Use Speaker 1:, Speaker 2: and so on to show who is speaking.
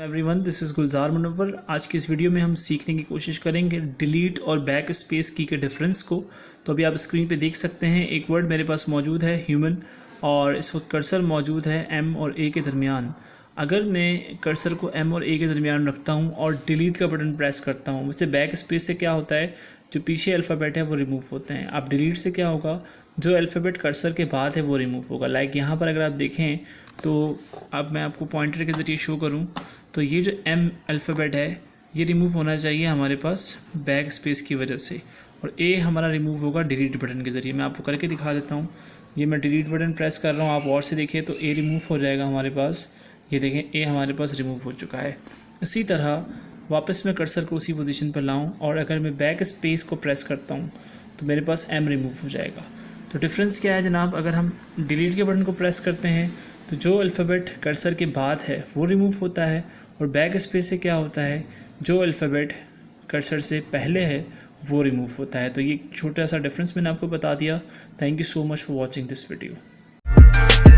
Speaker 1: Everyone, this is गुलजार मुनव्वर। आज की इस वीडियो में हम सीखने की कोशिश करेंगे डिलीट और बैक स्पेस की के डिफरेंस को। तो अभी आप स्क्रीन पे देख सकते हैं एक वर्ड मेरे पास मौजूद है ह्यूमन, और इस वक्त कर्सर मौजूद है एम और ए के दरमियान। अगर मैं कर्सर को एम और ए के दरमियान रखता हूँ और डिलीट का बटन प्रेस करता हूँ, वैसे बैक स्पेस से क्या होता है, जो पीछे अल्फ़ाबेट है वो रिमूव होते हैं। अब डिलीट से क्या होगा, जो अल्फ़ाबेट कर्सर के बाद है वो रिमूव होगा। लाइक यहाँ पर अगर आप देखें तो अब मैं आपको पॉइंटर के ज़रिए शो करूँ तो ये जो एम अल्फ़ाबेट है ये रिमूव होना चाहिए हमारे पास बैक स्पेस की वजह से, और ए हमारा रिमूव होगा डिलीट बटन के ज़रिए। मैं आपको करके दिखा देता हूँ। ये मैं डिलीट बटन प्रेस कर रहा हूँ, आप और से देखिए तो ए रिमूव हो जाएगा हमारे पास। ये देखें ए हमारे पास रिमूव हो चुका है। इसी तरह वापस मैं कर्सर को उसी पोजीशन पर लाऊं और अगर मैं बैक स्पेस को प्रेस करता हूं तो मेरे पास एम रिमूव हो जाएगा। तो डिफरेंस क्या है जनाब, अगर हम डिलीट के बटन को प्रेस करते हैं तो जो अल्फ़ाबेट कर्सर के बाद है वो रिमूव होता है, और बैक स्पेस से क्या होता है, जो अल्फ़ाबेट कर्सर से पहले है वो रिमूव होता है। तो ये छोटा सा डिफरेंस मैंने आपको बता दिया। Thank you so much for watching this video.